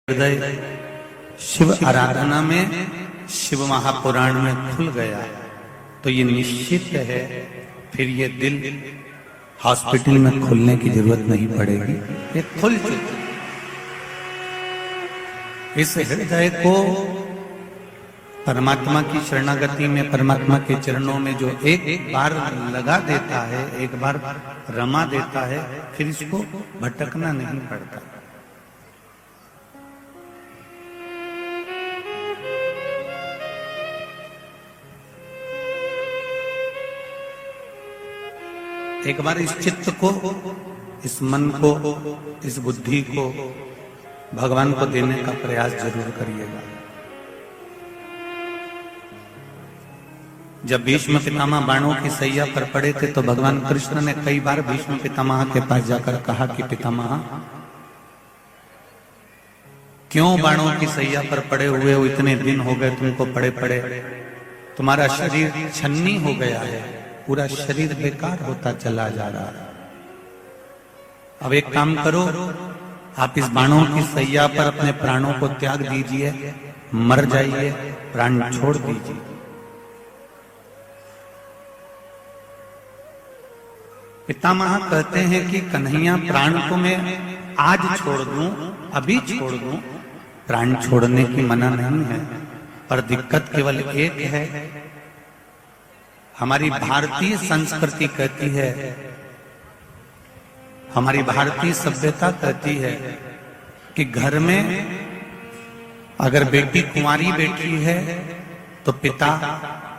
हृदय शिव आराधना में, शिव महापुराण में खुल गया तो ये निश्चित है फिर ये दिल हॉस्पिटल में खुलने की जरूरत नहीं पड़ेगी, ये खुल चुका। इस हृदय को परमात्मा की शरणागति में, परमात्मा के चरणों में जो एक बार लगा देता है, एक बार रमा देता है, फिर इसको भटकना नहीं पड़ता। एक बार इस चित्त को, इस मन को, इस बुद्धि को भगवान को देने का प्रयास जरूर करिएगा। जब भीष्म पितामह बाणों की सैया पर पड़े थे तो भगवान कृष्ण ने कई बार भीष्म पितामह के पास जाकर कहा कि पितामह क्यों बाणों की सैया पर पड़े हुए हो, इतने दिन हो गए तुमको पड़े पड़े, तुम्हारा शरीर छन्नी हो गया है, पूरा शरीर बेकार होता चला जा रहा है। अब एक काम करो, आप इस बाणों की सैया पर अपने प्राणों को त्याग दीजिए, मर जाइए, प्राण छोड़ दीजिए। पितामह कहते हैं कि कन्हैया प्राण को मैं आज छोड़ दूं, अभी छोड़ दूं, प्राण छोड़ने की मना नहीं है, पर दिक्कत केवल एक है। हमारी भारतीय संस्कृति कहती है, हमारी भारतीय सभ्यता कहती है कि घर में अगर बेटी कुंवारी बेटी है तो पिता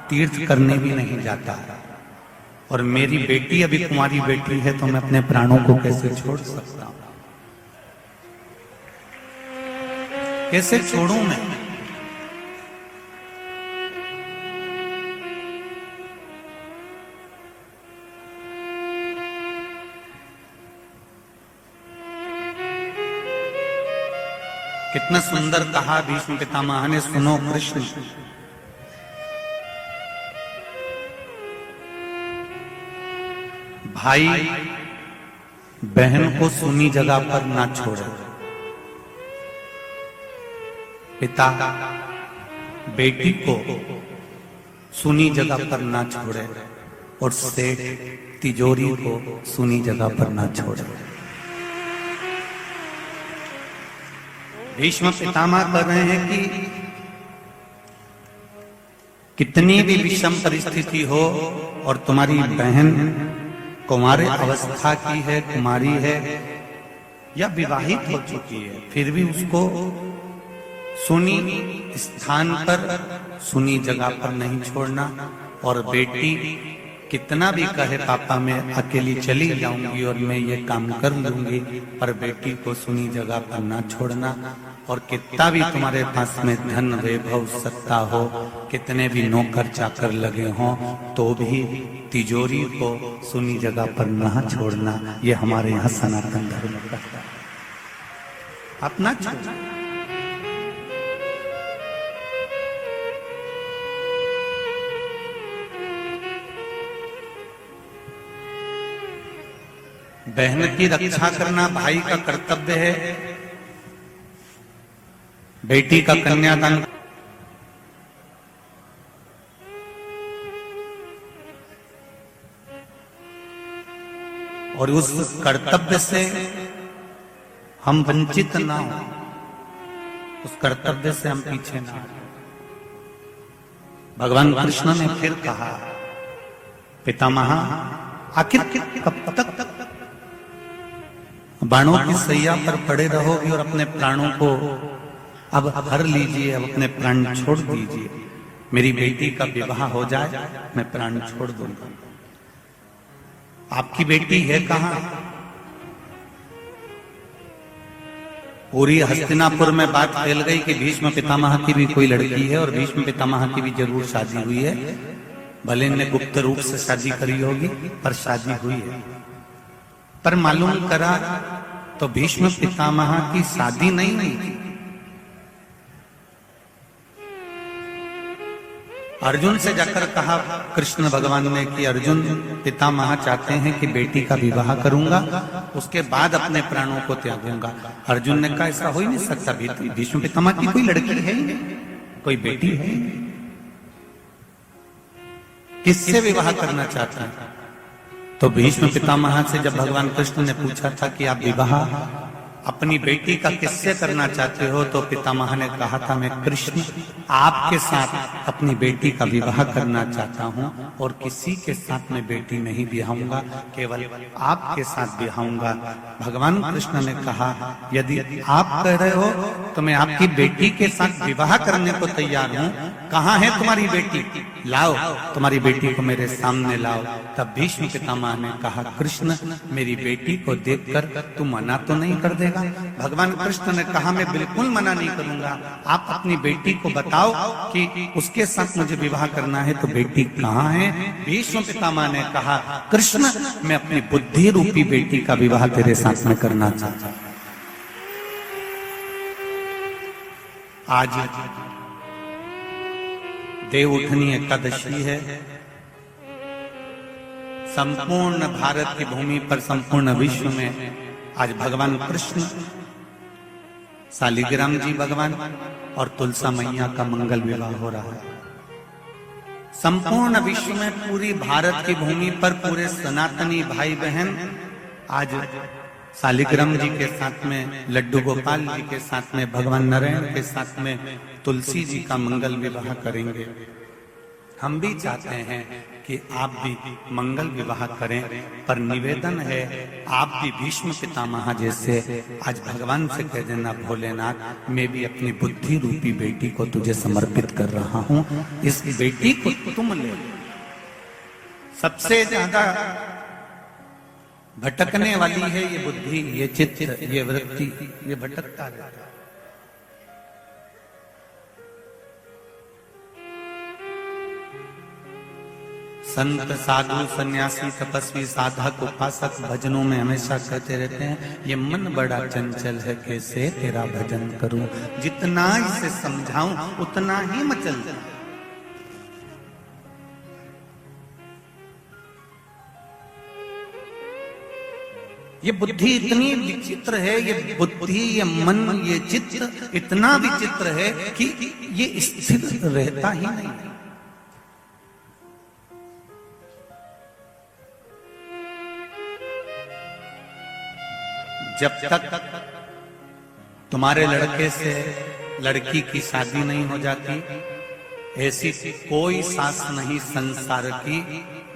तीर्थ करने भी नहीं जाता, और मेरी बेटी अभी कुंवारी बेटी है तो मैं अपने प्राणों को कैसे छोड़ सकता हूं, कैसे छोड़ूं मैं? कितना सुंदर कहा भीष्म पितामह ने, सुनो कृष्ण, भाई बहन को सुनी जगह पर ना छोड़े, पिता बेटी को सुनी जगह पर ना छोड़े, और सेठ तिजोरी को सुनी जगह पर ना छोड़े। भीष्म पितामह कह रहे हैं कि कितनी भी विषम परिस्थिति हो और तुम्हारी बहन कुमारी अवस्था की है, कुमारी है या विवाहित हो चुकी है, फिर भी उसको सुनी स्थान पर, सुनी जगह पर नहीं छोड़ना। और बेटी कितना भी कहे पापा मैं अकेली चली जाऊंगी और मैं ये काम कर लूंगी, पर बेटी को सुनी जगह पर ना छोड़ना। और कितना भी तुम्हारे पास में धन वैभव सत्ता हो, कितने भी नौकर चाकर लगे हों, तो भी तिजोरी को सुनी जगह पर ना छोड़ना। ये हमारे यहाँ सनातन धर्म का है, अपना छोड़ना। बहन की रक्षा करना भाई का कर्तव्य है, बेटी का कन्यादान। और उस कर्तव्य से हम वंचित ना हो, उस कर्तव्य से हम पीछे ना हो। भगवान कृष्ण ने फिर कहा, पितामह आखिर कब तक बाणों की सैया पर पड़े रहोगे और अपने प्राणों को अब हर लीजिए, अब अपने प्राण छोड़ दीजिए। मेरी बेटी का विवाह हो जाए, मैं प्राण छोड़ दूंगा। आपकी बेटी है कहां? पूरी हस्तिनापुर में बात फैल गई कि भीष्म पितामह की भी कोई लड़की है और भीष्म पितामह की भी जरूर शादी हुई है, भले ने गुप्त रूप से शादी करी होगी, पर शादी हुई है। पर मालूम करा तो भीष्म पितामह की शादी नहीं हुई थी। अर्जुन से जाकर कहा कृष्ण भगवान ने कि अर्जुन, पितामह चाहते हैं कि बेटी का विवाह करूंगा, उसके बाद अपने प्राणों को त्यागूंगा। अर्जुन ने कहा ऐसा हो ही नहीं सकता, भीष्म पितामह की कोई लड़की है ही नहीं, कोई बेटी है, किससे विवाह करना चाहता है? तो भीष्म पितामह से जब भगवान कृष्ण ने पूछा था कि आप विवाह अपनी बेटी का किससे करना चाहते हो, तो पितामह ने कहा था मैं कृष्ण आपके साथ अपनी बेटी का विवाह करना चाहता हूं और किसी के साथ मैं बेटी नहीं ब्याहूंगा, केवल आपके साथ ब्याहूंगा। भगवान कृष्ण ने कहा यदि आप कह रहे हो तो मैं आपकी बेटी के साथ विवाह करने को तैयार हूं, कहां है तुम्हारी बेटी, लाओ तुम्हारी बेटी को मेरे सामने लाओ। तब भीष्म पितामह ने कहा कृष्ण मेरी बेटी को देखकर तू मना तो नहीं कर देगा? भगवान कृष्ण ने कहा मैं बिल्कुल मना नहीं करूंगा, आप अपनी बेटी को बताओ कि उसके साथ मुझे विवाह करना है, तो बेटी कहाँ है? भीष्म पितामह ने कहा कृष्ण मैं अपनी बुद्धि रूपी बेटी का विवाह तेरे साथ में करना चाहता हूं। आज देवउठनी एकादशी है। संपूर्ण भारत की भूमि पर, संपूर्ण विश्व में आज भगवान कृष्ण, शालिग्राम जी भगवान और तुलसा मैया का मंगल विवाह हो रहा है। संपूर्ण विश्व में, पूरी भारत की भूमि पर पूरे सनातनी भाई बहन आज शालिग्राम जी के साथ में, लड्डू गोपाल जी के साथ में, भगवान नारायण के साथ में तुलसी जी का मंगल विवाह करेंगे। हम भी चाहते हैं कि आप भी मंगल विवाह करें, पर निवेदन है आप भी भीष्म पितामह जैसे आज भगवान से कह देना भोलेनाथ मैं भी अपनी बुद्धि रूपी बेटी को तुझे समर्पित कर रहा हूं, इस बेटी को तुम ले। सबसे ज्यादा भटकने वाली है ये बुद्धि, ये चित्त, ये वृत्ति, ये भटकता रहता है। संत साधु सन्यासी तपस्वी साधक उपासक भजनों में हमेशा कहते रहते हैं ये मन बड़ा चंचल है, कैसे तेरा भजन करूं, जितना इसे समझाऊं उतना ही मचलता। ये बुद्धि इतनी विचित्र है, ये बुद्धि, ये मन, ये चित्त इतना विचित्र है कि ये स्थिर रहता ही नहीं। जब तक तुम्हारे लड़के से लड़की की शादी नहीं हो जाती, ऐसी कोई सास नहीं संसार की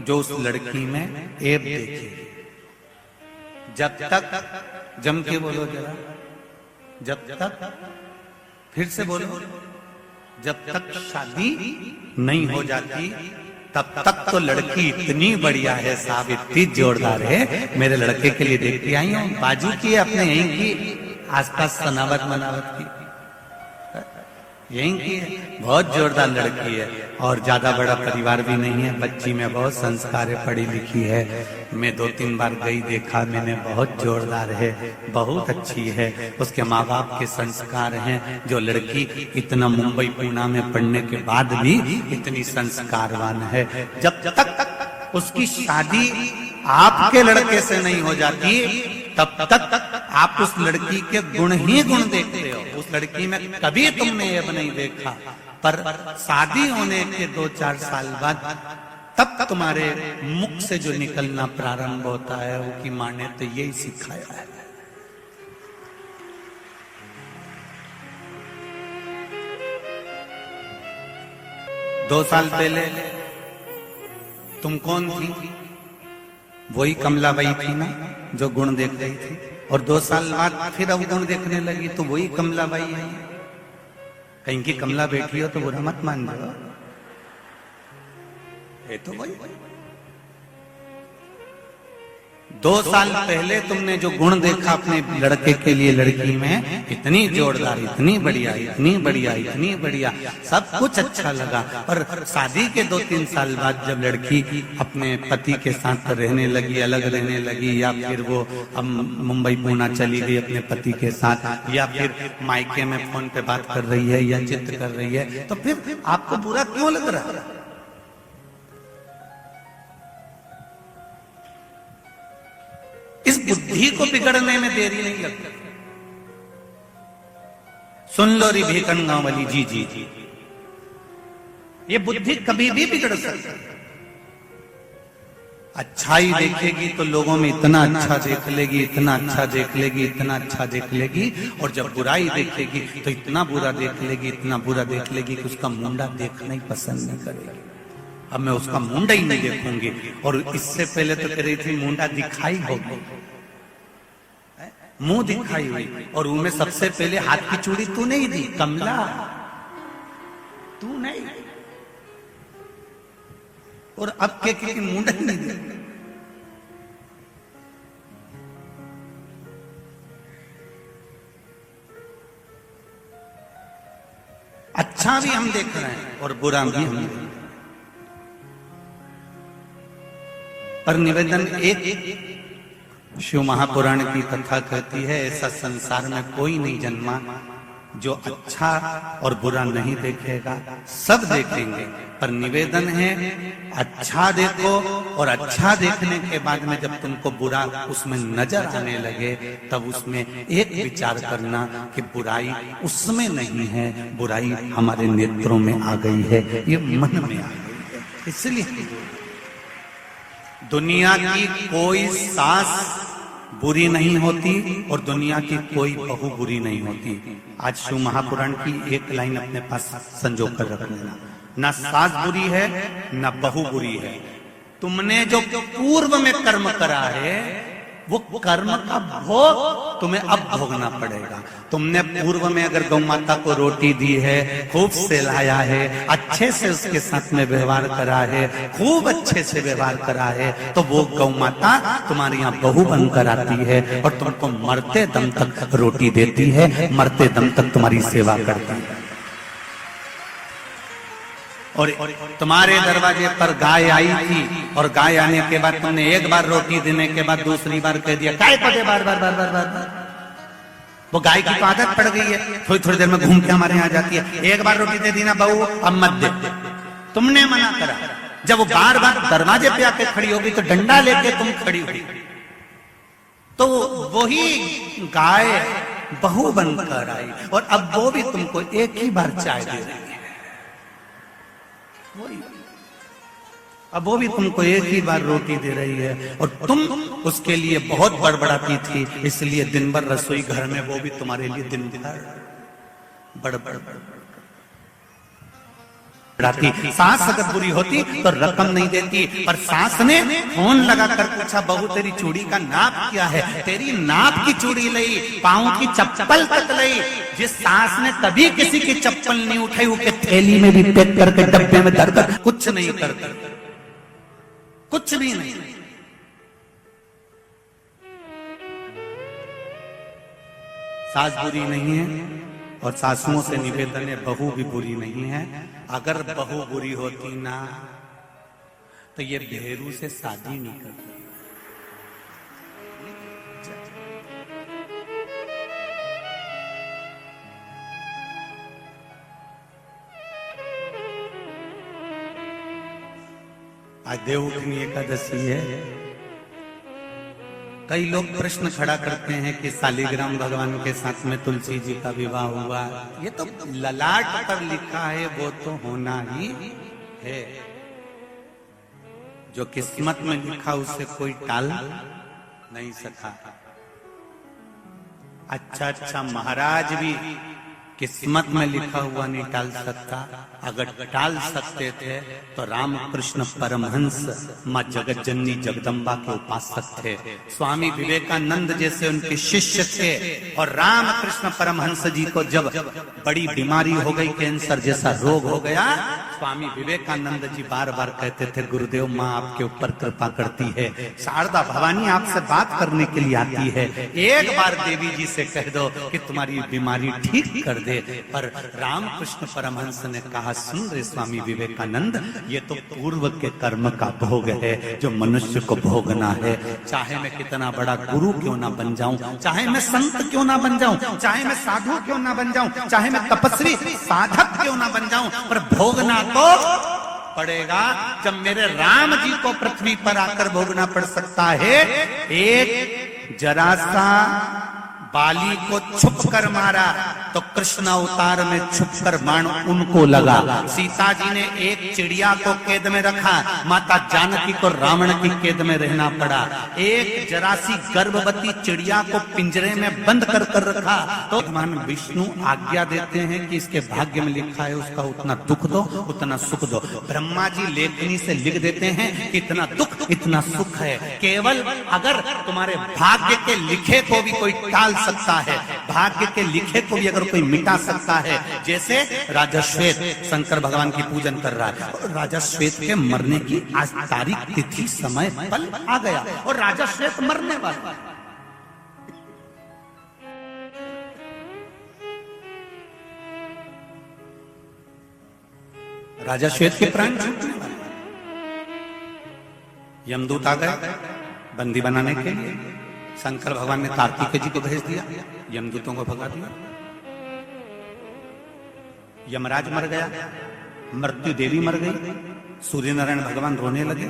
जो उस लड़की में ऐब देखेगी। जब तक, जम के बोलो जरा, जब तक, फिर से बोलो, जब तक शादी नहीं हो जाती तब तक तो लड़की इतनी बढ़िया है साहब, इतनी जोरदार है, मेरे लड़के के लिए देखती आई हूँ, बाजू की अपने यहीं की, आसपास सनावत मनावत की, यहीं की है, बहुत जोरदार लड़की है और ज्यादा बड़ा परिवार भी नहीं है, बच्ची में बहुत संस्कार है, पढ़ी लिखी है। मैं 2-3 बार गई, देखा मैंने, बहुत जोरदार है, बहुत अच्छी है, उसके माँ बाप के संस्कार हैं। जो लड़की इतना मुंबई पूना में पढ़ने के बाद भी इतनी संस्कारवान है, जब तक उसकी शादी आपके लड़के से नहीं हो जाती तब तक आप उस लड़की के गुण ही गुण देखते हो, उस लड़की में कभी तुमने ये नहीं देखा। पर शादी होने के 2-4 साल बाद तब तुम्हारे मुख से जो निकलना प्रारंभ होता है वो कि माँ ने तो यही सिखाया है। दो साल पहले तुम कौन थी? वही कमलाबाई थी ना जो गुण देख रही थी, और 2 साल बाद फिर अब गुण देखने लगी तो वही कमलाबाई है। कहीं की कमला बैठी हो तो बुरा मत मान दो, ये तो वही। 2 साल पहले तुमने जो गुण देखा अपने लड़के के लिए लड़की में, इतनी जोरदार, इतनी बढ़िया, इतनी बढ़िया, इतनी बढ़िया, सब कुछ अच्छा लगा। पर शादी के 2-3 साल बाद जब लड़की अपने पति के साथ रहने लगी, अलग रहने लगी, या फिर वो अब मुंबई पूना चली गई अपने पति के साथ, या फिर मायके में फोन पे बात कर रही है या चित्र कर रही है, तो फिर आपको बुरा क्यों लग रहा है? इस बुद्धि को बिगड़ने में देरी नहीं लगती। सुन लो री भीकन गांव वाली, जी जी जी, ये बुद्धि कभी भी बिगड़ सकती है। अच्छाई देखेगी तो लोगों में इतना अच्छा देख लेगी, इतना अच्छा देख लेगी, इतना अच्छा देख लेगी, और जब बुराई देखेगी तो इतना बुरा देख लेगी, इतना बुरा देख लेगी कि उसका मुंडा देखना ही पसंद नहीं करेगी। अब मैं उसका मुंडा ही नहीं देखूंगी। और इससे पहले तो कह रही थी मुंडा दिखाई होगी, मुंह दिखाई हुई, और उनमें सबसे पहले हाथ की चूड़ी तू नहीं दी कमला, तू नहीं, और अब के मुंडा ही नहीं दी। अच्छा भी हम देख रहे हैं और बुरा भी हम देख रहे हैं, पर निवेदन एक, शिव महापुराण की कथा कहती है ऐसा संसार में कोई नहीं जन्मा जो अच्छा और बुरा नहीं देखेगा, सब देखेंगे। पर निवेदन है अच्छा देखो, और अच्छा देखने के बाद में जब तुमको बुरा उसमें नजर आने लगे तब उसमें एक विचार करना कि बुराई उसमें नहीं है, बुराई हमारे नेत्रों में आ गई है, ये मन में आ गई है। इसलिए दुनिया की कोई सास बुरी नहीं होती और दुनिया की कोई बहू बुरी नहीं होती। आज शिव महापुराण की एक लाइन अपने पास संजो कर रख लेना, ना सास बुरी है ना बहू बुरी है। तुमने जो पूर्व में कर्म करा है वो कर्म का भोग तुम्हें अब भोगना पड़ेगा। तुमने पूर्व में अगर गौ माता को रोटी दी है, खूब सहलाया है, अच्छे से उसके साथ में व्यवहार करा है, खूब अच्छे से व्यवहार करा है, तो वो गौ माता तुम्हारे यहाँ बहू बनकर आती है और तुमको मरते दम तक रोटी देती है, मरते दम तक तुम्हारी सेवा करती है। और तुम्हारे दरवाजे पर गाय आई थी, और गाय आने के बाद तुमने एक बार रोटी देने के बाद दूसरी बार कह दिया गाय को दे, बार बार बार बार बार बार। वो गाय की तो आदत पड़ गई है, थोड़ी थोड़ी देर में घूम के हमारे यहाँ जाती है, एक बार रोटी दे दी ना बहू, अब मत दे। तुमने मना करा। जब वो बार बार दरवाजे पे आके खड़ी होगी तो डंडा लेके तुम खड़ी हुई, तो वही गाय बहू बनकर आई, और अब वो भी तुमको एक ही बार चाय दे रही है। अब वो भी तुमको एक ही बार रोटी दे रही है, और तुम उसके लिए बहुत बड़बड़ाती थी, इसलिए दिन भर रसोई घर में वो भी तुम्हारे लिए दिन भर बड़बड़ बढ़ाती। सास अगर बुरी होती तो रकम नहीं देती, पर सास ने फोन लगाकर पूछा बहू तेरी चूड़ी का नाप क्या है, तेरी नाप की चूड़ी लई, पाँव की चप्पल तक लई। जिस सास ने कभी किसी की चप्पल नहीं उठाई, वो थैली में भी पैक करके डब्बे में धरकर कुछ नहीं करती, कुछ भी नहीं। सास बुरी नहीं है, और सासुओं से निवेदन है बहू भी बुरी नहीं है। अगर बहू बुरी होती ना तो ये भेरू से शादी नहीं करती। आज देवउठनी एकादशी है। कई लोग प्रश्न खड़ा करते हैं कि शालिग्राम भगवान के साथ में तुलसी जी का विवाह हुआ, ये तो ललाट पर लिखा है, वो तो होना ही है। जो किस्मत में लिखा उसे कोई टाल नहीं सका। अच्छा अच्छा महाराज भी किस्मत में लिखा हुआ नहीं टाल सकता। अगर टाल सकते थे तो रामकृष्ण परमहंस माँ जगत जननी जगदम्बा के उपासक थे, स्वामी विवेकानंद जैसे उनके शिष्य थे। और रामकृष्ण परमहंस जी को जब बड़ी बीमारी हो गई, कैंसर जैसा रोग हो गया, स्वामी विवेकानंद जी बार बार कहते थे, गुरुदेव माँ आपके ऊपर कृपा करती है, शारदा भवानी आपसे बात करने के लिए आती है, एक बार देवी जी से कह दो कि तुम्हारी बीमारी ठीक कर दे। पर रामकृष्ण परमहंस ने कहा, सुन रे स्वामी विवेकानंद, ये तो पूर्व के कर्म का भोग है जो मनुष्य को भोगना है। चाहे मैं कितना बड़ा गुरु क्यों ना बन जाऊं, चाहे मैं संत क्यों ना बन जाऊं, चाहे मैं साधु क्यों ना बन जाऊं, चाहे मैं तपस्वी साधक क्यों ना बन जाऊं, पर भोगना तो पड़ेगा। जब मेरे राम जी को पृथ्वी पर आकर भोगना पड़ सकता है, एक जरा सा बाली को छुप कर मारा तो कृष्ण अवतार में छुपकर बाण उनको लगा। सीता जी ने एक चिड़िया को कैद में रखा, माता जानकी को रावण की कैद में रहना पड़ा। एक जरा सी गर्भवती चिड़िया को पिंजरे में बंद कर कर रखा तो भगवान विष्णु आज्ञा देते हैं कि इसके भाग्य में लिखा है उसका उतना दुख दो उतना सुख दो। ब्रह्मा जी लेखनी से लिख देते हैं कि इतना दुख इतना सुख है। केवल अगर तुम्हारे भाग्य के लिखे को भी कोई टाल सकता है, भाग्य के लिखे को भी अगर कोई मिटा सकता है, जैसे राजा श्वेत शंकर भगवान की पूजन कर रहा है और राजा श्वेत के मरने की आज तारीख तिथि समय पल आ गया और राजा श्वेत मरने वाला। राजा श्वेत के प्राण छूटने वाले, यमदूत आ गए बंदी बनाने के लिए। शंकर भगवान ने कार्तिकेय जी को भेज दिया, यमदूतों को भगा दिया। यमराज मर गया, मृत्यु देवी मर गई, सूर्य नारायण भगवान रोने लगे।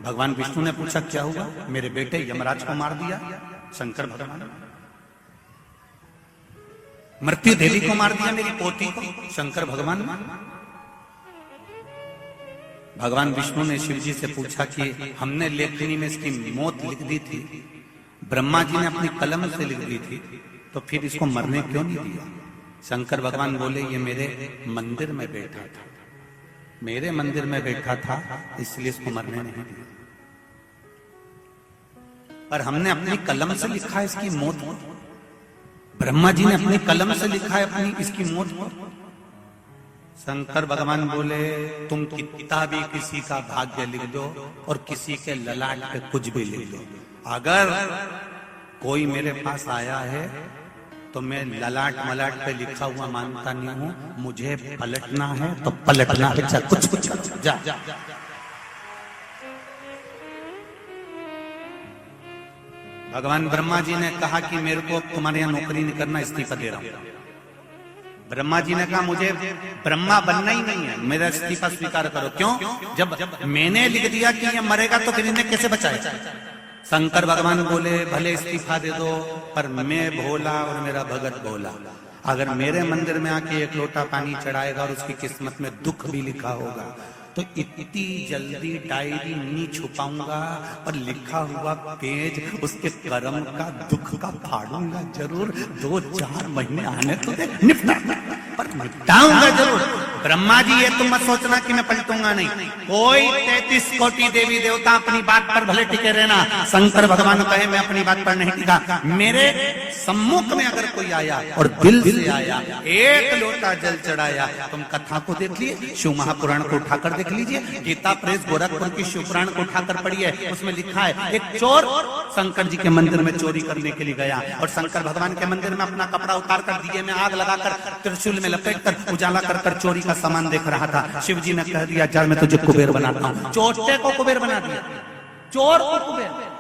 भगवान विष्णु ने पूछा क्या हुआ, मेरे बेटे यमराज को मार दिया शंकर भगवान। मृत्यु देवी को मार दिया मेरी पोती को शंकर भगवान। भगवान विष्णु ने शिव जी से पूछा कि हमने लेखनी में इसकी मौत लिख दी थी, ब्रह्मा जी ने अपनी कलम से लिख दी थी, तो फिर इसको मरने क्यों नहीं दिया। शंकर भगवान बोले, ये मेरे मंदिर में बैठा था, मेरे मंदिर में बैठा था, इसलिए इसको मरने नहीं दिया। पर हमने अपनी कलम से लिखा है इसकी मौत को, ब्रह्मा जी ने अपनी कलम से लिखा है अपनी इसकी मौत को। शंकर भगवान बोले, तुम कितना भी किसी का भाग्य लिख दो और किसी के ललाट पे कुछ भी लिख दो, अगर कोई मेरे पास आया है तो मैं ललाट मलाट पे लिखा हुआ मानता नहीं हूं, मुझे पलटना है तो पलटना है, चल कुछ कुछ जा। भगवान ब्रह्मा जी ने कहा कि मेरे को तुम्हारे यहाँ नौकरी नहीं करना, इस्तीफा दे रहा हूं। ब्रह्मा जी ने कहा मुझे ब्रह्मा बनना ही नहीं है, मेरा इस्तीफा स्वीकार करो। क्यों? जब मैंने लिख दिया कि ये मरेगा तो फिर इन्हें कैसे बचाएगा। शंकर भगवान बोले, भले इस्तीफा दे दो, पर मैं भोला और मेरा भगत भोला, अगर मेरे मंदिर में आके एक लोटा पानी चढ़ाएगा और उसकी किस्मत में दुख भी लिखा होगा तो इतनी जल्दी डायरी नहीं छुपाऊंगा और लिखा हुआ पेज उसके कर्म का दुख का फाड़ूंगा जरूर। 2-4 महीने आने तो दे, निपटा पर निपटाऊंगा जरूर। ब्रह्मा जी ये तुम मत सोचना कि मैं पलटूंगा नहीं, कोई 33 कोटि देवी देवता अपनी बात पर भले टिके रहना, शंकर भगवान कहे मैं अपनी बात पर नहीं टिका। मेरे सम्मुख में अगर कोई आया और दिल से आया, एक लोटा जल चढ़ाया, तुम कथा को देख लिए, शिव महापुराण को उठाकर देख लीजिए, गीता प्रेस गोरखपुर की शिव पुराण को उठाकर पढ़िए, उसमें लिखा है एक चोर शंकर जी के मंदिर में चोरी करने के लिए गया और शंकर भगवान के मंदिर में अपना कपड़ा उतार कर दिए में आग लगाकर त्रिशूल में लपेट कर उजाला कर चोरी का सामान देख रहा था। शिव जी ने कह दिया, चल मैं तुझे कुबेर बनाता हूं। चोटे को कुबेर बना दिया, चोर को कुबेर।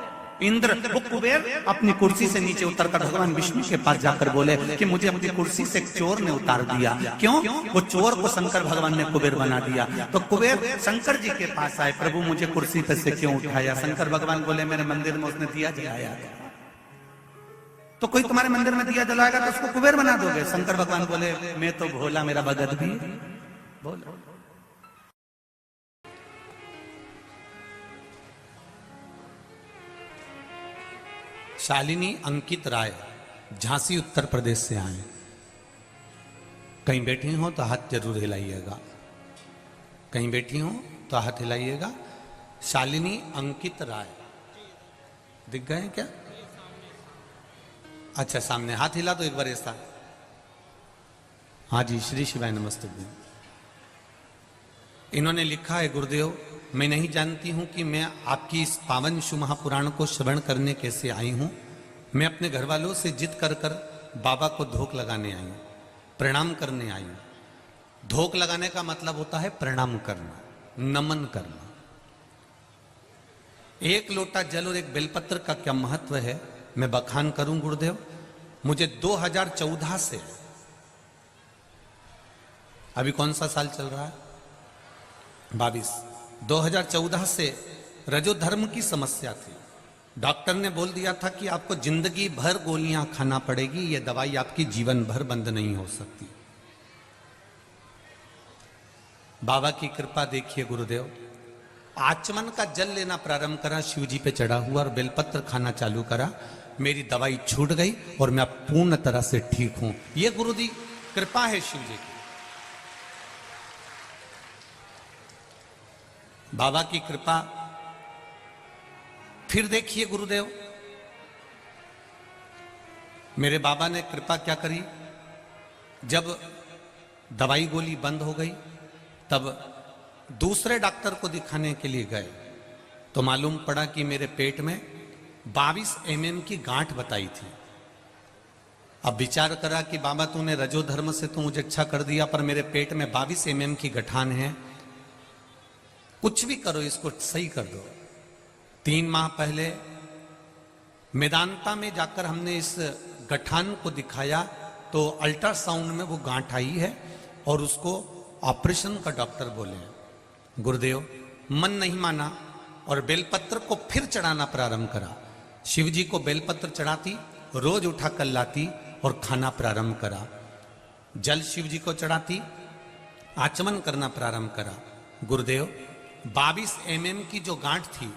इंद्र वो कुबेर अपनी कुर्सी से नीचे उतरकर भगवान विष्णु के पास जाकर बोले कि मुझे अपनी कुर्सी से चोर ने उतार दिया। क्यों? वो चोर को शंकर भगवान ने कुबेर बना दिया। तो कुबेर शंकर जी के पास आए, प्रभु मुझे कुर्सी पे से क्यों उठाया। शंकर भगवान बोले, मेरे मंदिर में उसने दिया जलाया, तो कोई तुम्हारे मंदिर में दिया जलाएगा तो उसको कुबेर बना दोगे। शंकर भगवान बोले, मैं तो भोला, मेरा भगत भी भोला। शालिनी अंकित राय झांसी उत्तर प्रदेश से आए। कहीं बैठी हो तो हाथ जरूर हिलाइएगा, कहीं बैठी हो तो हाथ हिलाइएगा। शालिनी अंकित राय दिख गए क्या? अच्छा सामने हाथ हिला तो एक बार ऐसा। हाँ जी, श्री शिवाय नमस्ते। इन्होंने लिखा है, गुरुदेव मैं नहीं जानती हूं कि मैं आपकी इस पावन शिव महापुराण को श्रवण करने कैसे आई हूं। मैं अपने घर वालों से जिद कर कर बाबा को धोख लगाने आई हूं, प्रणाम करने आई हूं। धोख लगाने का मतलब होता है प्रणाम करना, नमन करना। एक लोटा जल और एक बेलपत्र का क्या महत्व है, मैं बखान करूं गुरुदेव। मुझे 2014 से, अभी कौन सा साल चल रहा है, 22, 2014 से रजोधर्म की समस्या थी। डॉक्टर ने बोल दिया था कि आपको जिंदगी भर गोलियां खाना पड़ेगी, यह दवाई आपकी जीवन भर बंद नहीं हो सकती। बाबा की कृपा देखिए गुरुदेव, आचमन का जल लेना प्रारंभ करा, शिव जी पे चढ़ा हुआ और बेलपत्र खाना चालू करा, मेरी दवाई छूट गई और मैं अब पूर्ण तरह से ठीक हूं। यह गुरु जी कृपा है शिव जी की, बाबा की कृपा। फिर देखिए गुरुदेव, मेरे बाबा ने कृपा क्या करी, जब दवाई गोली बंद हो गई तब दूसरे डॉक्टर को दिखाने के लिए गए तो मालूम पड़ा कि मेरे पेट में 22 mm की गांठ बताई थी। अब विचार करा कि बाबा तूने रजोधर्म से तो मुझे अच्छा कर दिया, पर मेरे पेट में 22 mm की गठान है, कुछ भी करो इसको सही कर दो। 3 माह पहले मेदांता में जाकर हमने इस गठान को दिखाया तो अल्ट्रासाउंड में वो गांठ आई है और उसको ऑपरेशन का डॉक्टर बोले। गुरुदेव मन नहीं माना और बेलपत्र को फिर चढ़ाना प्रारंभ करा। शिव जी को बेलपत्र चढ़ाती, रोज उठा कर लाती और खाना प्रारंभ करा। जल शिव जी को चढ़ाती, आचमन करना प्रारंभ करा। गुरुदेव 22 mm की जो गांठ थी,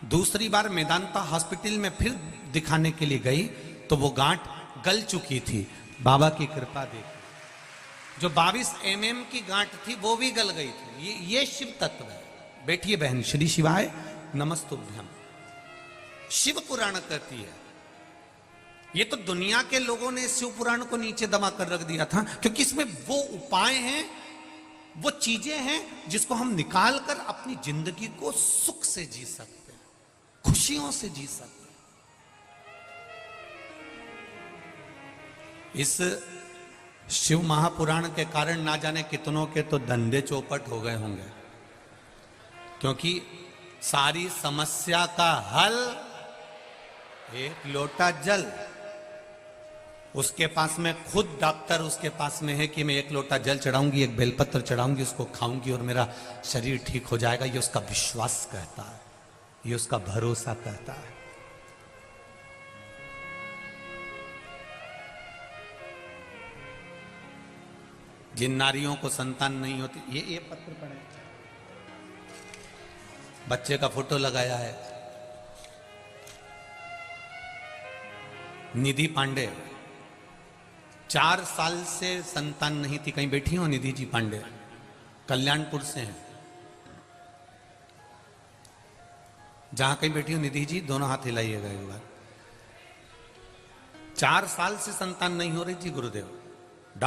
दूसरी बार मेदांता हॉस्पिटल में फिर दिखाने के लिए गई तो वो गांठ गल चुकी थी। बाबा की कृपा देखी, जो 22 mm की गांठ थी वो भी गल गई थी। ये शिव तत्व है। बैठिए बहन, श्री शिवाय नमस्तुभ्यम। शिव पुराण कहती है, ये तो दुनिया के लोगों ने शिव पुराण को नीचे दबा कर रख दिया था, क्योंकि इसमें वो उपाय हैं, वो चीजें हैं जिसको हम निकाल कर अपनी जिंदगी को सुख से जी सकते हैं, खुशियों से जी सकते हैं। इस शिव महापुराण के कारण ना जाने कितनों के तो धंधे चौपट हो गए होंगे, क्योंकि सारी समस्या का हल एक लोटा जल। उसके पास में खुद डॉक्टर उसके पास में है कि मैं एक लोटा जल चढ़ाऊंगी, एक बेलपत्र चढ़ाऊंगी, उसको खाऊंगी और मेरा शरीर ठीक हो जाएगा। ये उसका विश्वास कहता है, ये उसका भरोसा कहता है। जिन नारियों को संतान नहीं होती, ये पत्र पढ़े, बच्चे का फोटो लगाया है, निधि पांडे, 4 साल से संतान नहीं थी। कहीं बैठी हो निधि जी पांडे, कल्याणपुर से हैं। जहां कहीं बैठी हो निधि जी, दोनों हाथ हिलाइएगा एक बार। 4 साल से संतान नहीं हो रही थी गुरुदेव।